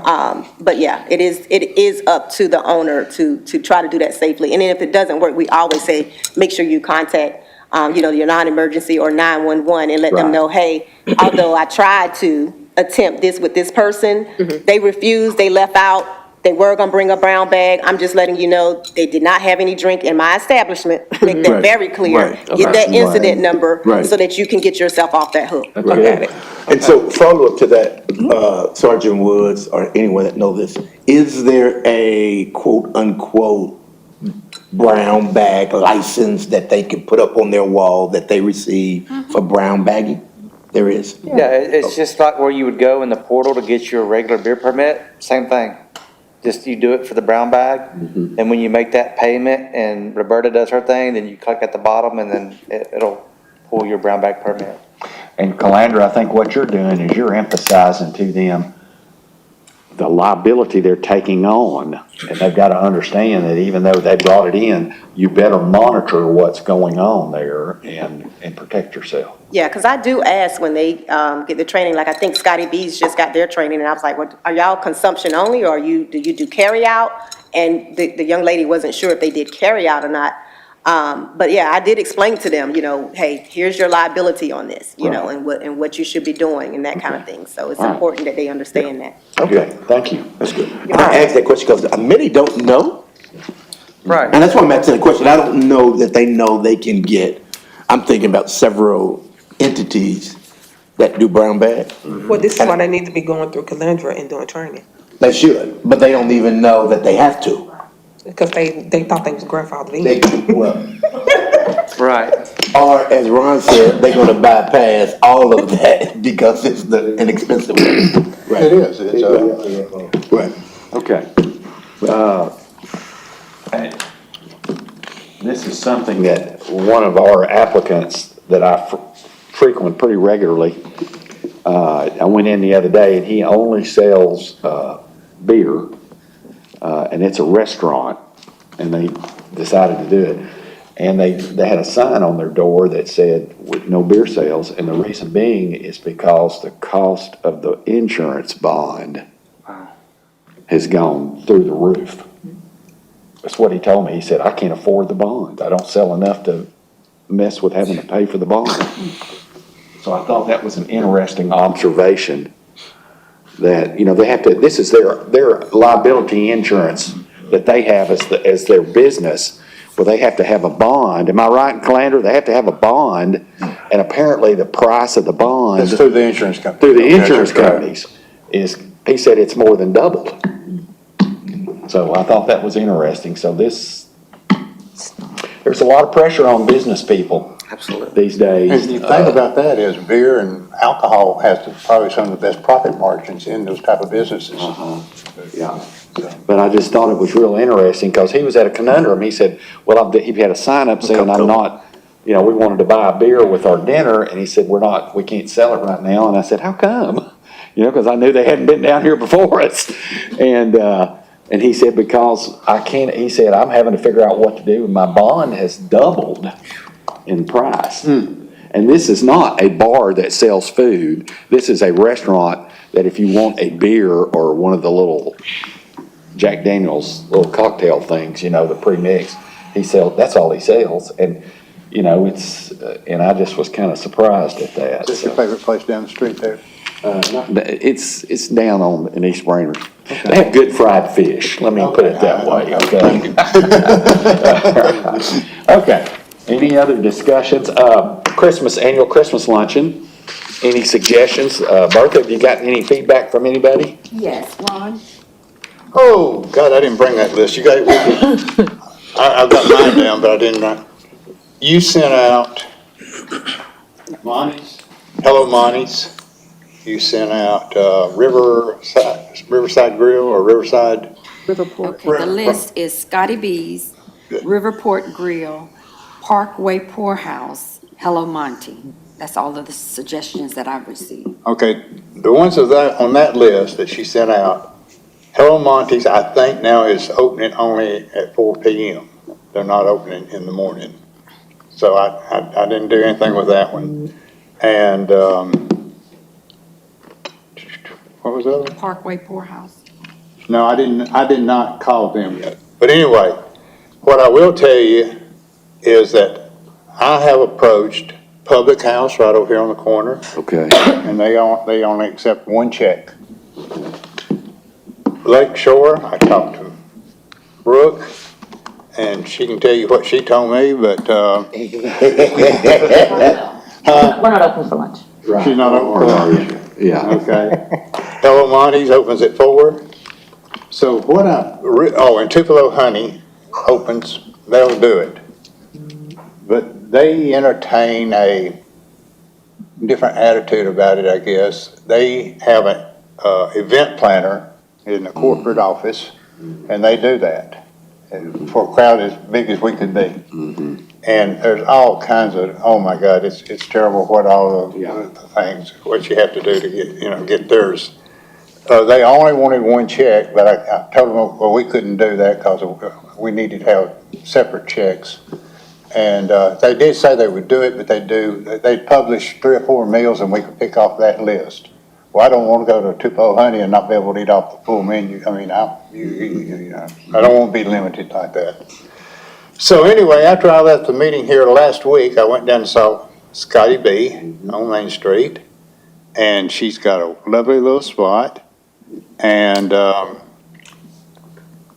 But yeah, it is up to the owner to try to do that safely. And then if it doesn't work, we always say, make sure you contact, your non-emergency or 911 and let them know, hey, although I tried to attempt this with this person, they refused, they left out, they were gonna bring a brown bag. I'm just letting you know, they did not have any drink in my establishment. Make that very clear. Get that incident number so that you can get yourself off that hook. Got it. And so follow up to that, Sergeant Woods, or anyone that know this, is there a quote unquote brown bag license that they can put up on their wall that they receive for brown bagging? There is? Yeah, it's just like where you would go in the portal to get your regular beer permit, same thing. Just you do it for the brown bag, and when you make that payment and Roberta does her thing, then you click at the bottom and then it'll pull your brown bag permit. And Calandra, I think what you're doing is you're emphasizing to them the liability they're taking on. And they've got to understand that even though they brought it in, you better monitor what's going on there and protect yourself. Yeah, because I do ask when they get the training, like I think Scotty B's just got their training, and I was like, well, are y'all consumption only, or do you do carry out? And the young lady wasn't sure if they did carry out or not. But yeah, I did explain to them, hey, here's your liability on this, and what you should be doing and that kind of thing. So it's All right. important that they understand that. Okay, thank you. That's good. I asked that question because many don't know. Right. And that's why I'm asking the question. I don't know that they know they can get, I'm thinking about several entities that do brown bag. Well, this is why they need to be going through Calendra and doing training, They should, but they don't even know that they have to. because they thought they was grandfathered in. They, well, Right. or as Ron said, they're gonna bypass all of that because it's an expensive one. Right. It is, it's, Right. Okay. This is something that one of our applicants that I frequent pretty regularly, I went in the other day and he only sells beer, and it's a restaurant, and they decided to do it. And they had a sign on their door that said, with no beer sales, and the reason being is because the cost of the insurance bond has gone through the roof. That's what he told me. He said, I can't afford the bond. I don't sell enough to mess with having to pay for the bond. So I thought that was an interesting observation that, they have to, this is their liability insurance that they have as their business, where they have to have a bond. Am I right, Calandra? They have to have a bond, and apparently the price of the bond. It's through the insurance company. Through the insurance That's right. companies he said it's more than doubled. So I thought that was interesting. So there's a lot of pressure on business people. Absolutely. These days. And the thing about that is beer and alcohol has probably some of the best profit margins in those type of businesses. Yeah. But I just thought it was real interesting because he was at a conundrum. He said, well, he had a sign up saying, I'm not, we wanted to buy a beer with our dinner. And he said, we can't sell it right now. And I said, how come? Because I knew they hadn't been down here before us. And he said, because I can't, he said, I'm having to figure out what to do. My bond has doubled in price. And this is not a bar that sells food. This is a restaurant that if you want a beer or one of the little Jack Daniel's little cocktail things, the pre-mix, that's all he sells. And, and I just was kind of surprised at that. Is this your favorite place down the street there? It's down in East Brainerd. Okay. They have good fried fish. Let me put it that way. Okay. Okay. Any other discussions? Annual Christmas luncheon. Any suggestions? Bertha, have you gotten any feedback from anybody? Yes, Ron? Oh, God, I didn't bring that list. You got it with you? I've got mine down, but I didn't. You sent out Monty's. Hello, Monty's. You sent out Riverside Grill or Riverside? Riverport. Okay, the list is Scotty B's, Riverport Grill, Parkway Poorhouse, Hello Monty. That's all of the suggestions that I've received. Okay, the ones on that list that she sent out, Hello Monty's, I think now is opening only at 4 p.m. They're not opening in the morning. So I didn't do anything with that one. And, what was the other one? Parkway Poorhouse. No, I did not call them yet. But anyway, what I will tell you is that I have approached Public House right over here on the corner. Okay. And they only accept one check. Lake Shore, I talked to Brooke, and she can tell you what she told me, but, We're not open for lunch. Right. She's not open for lunch. Yeah. Okay. Hello Monty's opens at 4. So and Tupelo Honey opens, they'll do it. But they entertain a different attitude about it, I guess. They have an event planner in the corporate office, and they do that. And for a crowd as big as we could be. Mm-hmm. And there's all kinds of, oh my God, it's terrible what all of the things, what you have to do to get theirs. They only wanted one check, but I told them, well, we couldn't do that because we needed to have separate checks. And they did say they would do it, but they'd publish 3 or 4 meals and we could pick off that list. Well, I don't want to go to Tupelo Honey and not be able to eat off the full menu. I mean, I don't want to be limited like that. So anyway, after I left the meeting here last week, I went down and saw Scotty B on Main Street. And she's got a lovely little spot. And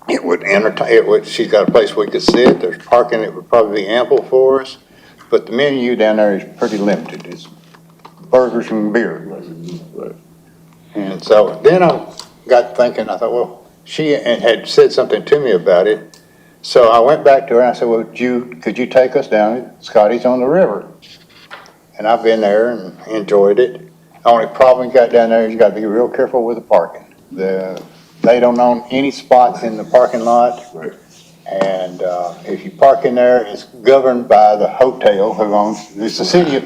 it would entertain, she's got a place we could sit. There's parking that would probably be ample for us. But the menu down there is pretty limited. It's burgers and beer. And so then I got thinking, I thought, well, she had said something to me about it. So I went back to her and I said, well, could you take us down to Scotty's on the River? And I've been there and enjoyed it. The only problem you got down there is you got to be real careful with the parking. They don't own any spots in the parking lot. Right. And if you park in there, it's governed by the hotel who owns, it's a city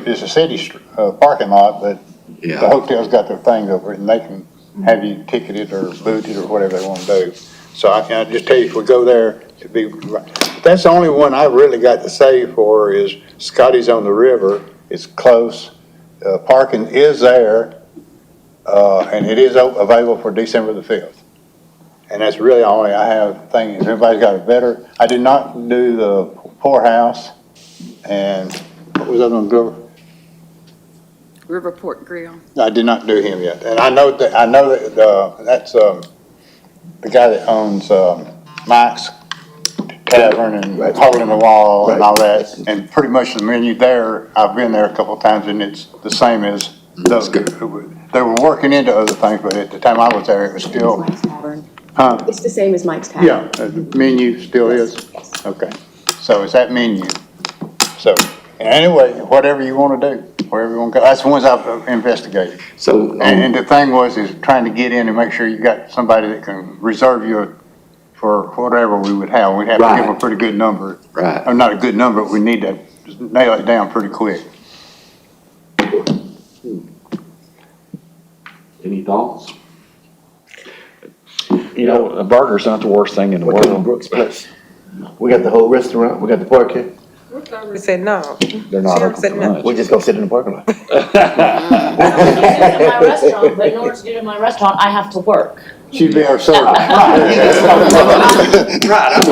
parking lot, but the hotel's got their things over it and they can have you ticketed or booted or whatever they want to do. So I can just tell you, if we go there, it'd be right. That's the only one I really got to say for is Scotty's on the River. It's close. Parking is there, and it is available for December the 5th. And that's really all I have thinking. If everybody's got a better, I did not do the poorhouse, and what was that on Glover? Riverport Grill. I did not do him yet. And I know that that's the guy that owns Mike's Tavern and Hole in the Wall and all that. And pretty much the menu there, I've been there a couple of times and it's the same as those. They were working into other things, but at the time I was there, it was still. Mike's Tavern. Huh? It's the same as Mike's Tavern. Yeah, the menu still is? Yes. Okay, so it's that menu. So, anyway, whatever you want to do, wherever you want to go, that's the ones I've investigated. So, And the thing is trying to get in and make sure you got somebody that can reserve you for whatever we would have. We'd have to give a pretty good number. Right. Or not a good number, but we need to nail it down pretty quick. Any thoughts? You know, a burger's not the worst thing in the world. Brooks Place. We got the whole restaurant, we got the parking. We said no. They're not She open said for no. lunch. We're just gonna sit in the parking lot. My restaurant, but in order to do it in my restaurant, I have to work. She'd be our server. Right, I'm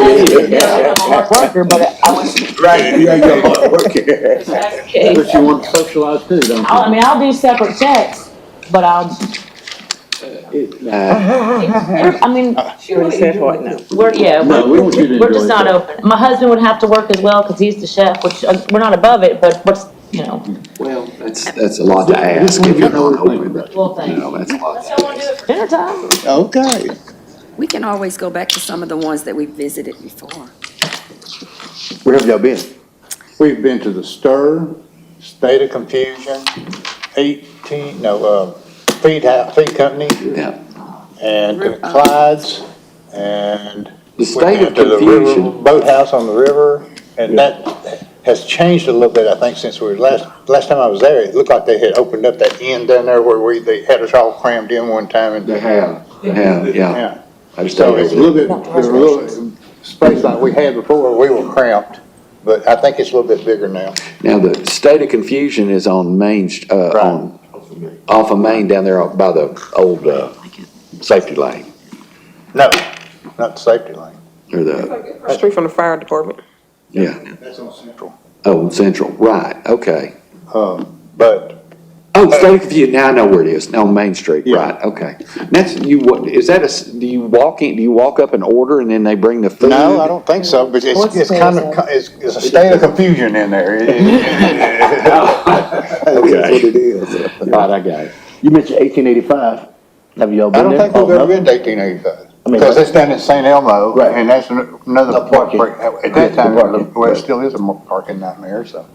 a worker, but I was. Right, you ain't gonna work here. Okay. But you want to socialize too, don't you? I mean, I'll do separate checks, but I'll, I mean, She already said what now. No, we want you to we're just enjoy not it. open. My husband would have to work as well, cause he's the chef, which, we're not above it, but what's, you know. Well, that's a lot to ask if you're not open, but, Well, thank you know, that's a lot. That's how I wanna do it for dinner time. Okay. We can always go back to some of the ones that we visited before. Where have y'all been? We've been to the Stir, State of Confusion, Feed Company, Yeah. and Clyde's, and. The State of to the river Confusion. Boathouse on the river, and that has changed a little bit, I think, since we were last time I was there. It looked like they had opened up that end down there where they had us all crammed in one time. And They have, yeah. Yeah. I just So tell it's a little bit, there's a little space like we had before, we were cramped, but I think it's a little bit bigger now. Now, the State of Confusion is on Main, off of Main down there by the old, safety lane, No, not the safety lane. or the, Straight from the fire department. yeah. That's on Central. Oh, Central, right, okay. But Oh, State of Confusion, now I know where it is, on Main Street, Yeah. right, okay. That's, is that do you walk up and order and then they bring the food? no, I don't think so, but it's kind of, it's a state of confusion in there. That's what it is. Right, I got it. You mentioned 1885. Have y'all I been don't there? think we've ever been to 1885. I mean, Because it's down in St. Elmo, Right. and that's another parking. at that time, well, it still is a parking nightmare, so.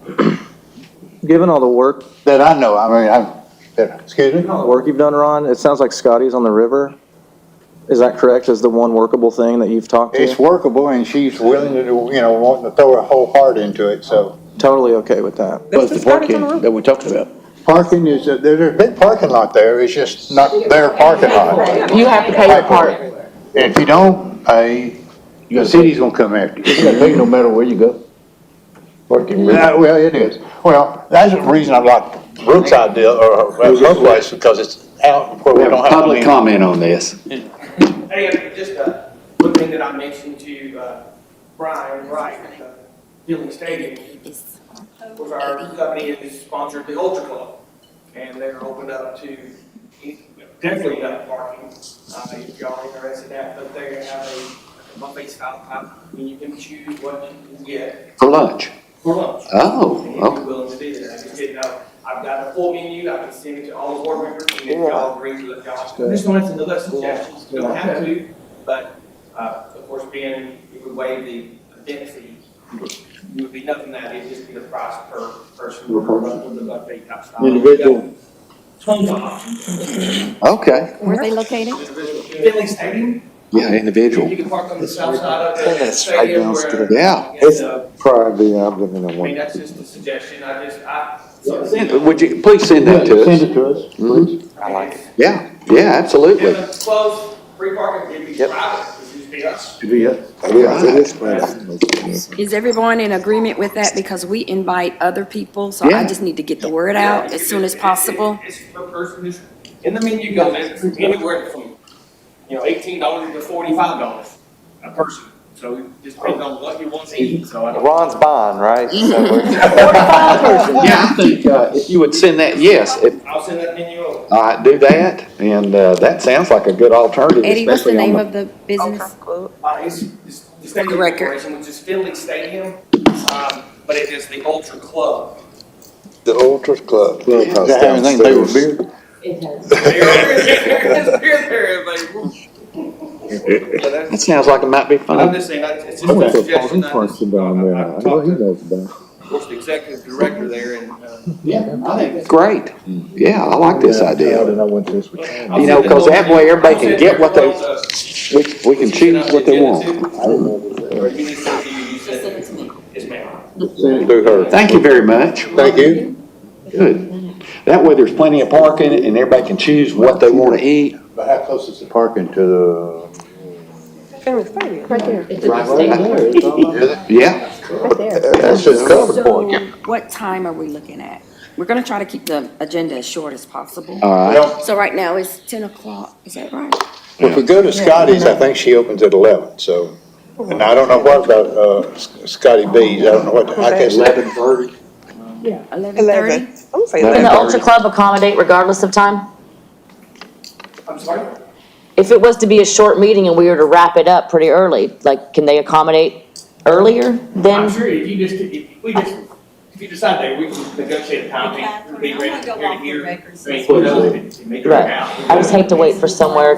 Given all the work, That I know, I mean, excuse me? work you've done, Ron, it sounds like Scotty's on the river. Is that correct, as the one workable thing that you've talked It's to? workable, and she's willing to, wanting to throw her whole heart into it, so. Totally okay with that. What's the parking that we're talking about? Parking is, there's a big parking lot there, it's just not their parking lot. You have to pay your part. And if you don't pay, the city's gonna come after you. You gotta pay no matter where you go. Yeah, well, it is. Well, that's the reason I like Brooks' idea, or her place, because it's out where We we have don't have. public comment on this. Hey, just one thing that I mentioned to Brian, Wright, Building Stadium, was our company is sponsored the Ultra Club, and they're opened up to definitely enough parking, if y'all are interested in that, but they have a buffet style type, and you can choose what you can get For lunch? for lunch. Oh, And if you're willing to do that, I just didn't know, I've got a full menu, I can send it to all the board members, and if y'all agree to it, y'all, just want to list suggestions, you don't have to, but, of course, being, if we waive the event fee, it would be nothing that, it'd just be the price per person, with the buffet type style. Individual. Tons of options. Okay. Where are they located? Finley Stadium, Yeah, individual. you can park on the south side of the stadium where. Yeah. It's I probably, I'm looking at mean, one. that's just a suggestion, I Would you, please send that to us. Send it to us, please. I like it. Yeah, yeah, absolutely. If it's close, free parking, it'd be private, it's just be us. Yeah, it is private. Is everyone in agreement with that? Because we invite other people, so I Yeah. just need to get the word out as soon as possible. It's per person, who's in the menu goes anywhere from, $18 to $45 a person. So it just depends on what you want to eat, so I don't. Ron's bond, right? So we're- Yeah, I think, if you would send that, yes, if, I'll send that menu over. all right, do that, and, that sounds like a good alternative, Eddie, what's the especially name on of the business? It's the Stadium Record. Corporation, which is Finley Stadium, but it is the Ultra Club. The Ultras Club. Clubhouse Does that have anything to do with downstairs. beer? It has. They're available. Yeah, that's- That sounds like it might be I'm fun. just saying, it's just I a went to a suggestion. police function down there. I know he knows about it. Of course, the executive director there, and, Yeah, I think it's great. Yeah, I like this Yeah, idea. and I went to this with Tom. You know, because that way everybody can get what they, we can choose what they want. Or you need to send it to you, you send it to me. Yes, ma'am. Send it through her. Thank you very much. Thank you. Good. That way there's plenty of parking and everybody can choose what they want to eat. But how close is the parking to the? Finley Stadium. Right there. It's a good stadium. Is it? Yeah, Right there. That's just covered So for you. what time are we looking at? We're gonna try to keep the agenda as short as possible. all right. Well, So right now it's 10 o'clock, is that right? if we go to Scotty's, I think she opens at 11, so. And I don't know what about, Scotty B's, I don't know what, I guess. 11:30. 11:30? I'm gonna say Can the 11:30. Ultra Club accommodate regardless of time? I'm sorry? If it was to be a short meeting and we were to wrap it up pretty early, like, can they accommodate earlier I'm than? sure if you decide that, we can negotiate a time, be ready here. Right. I just hate to wait for somewhere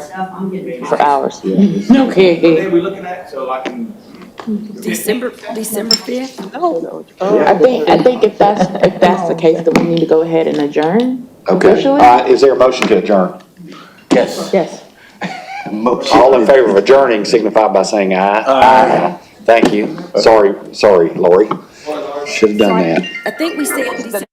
for hours. Okay. What day are we looking at, so I can. December 5th? I think if that's the case, then we need to go ahead and adjourn. Okay, all Officially? right, is there a motion to adjourn? Yes. Yes. All in favor of adjourning signify by saying aye. Aye. Thank you. Sorry, Lori. Should have done that. I think we said December.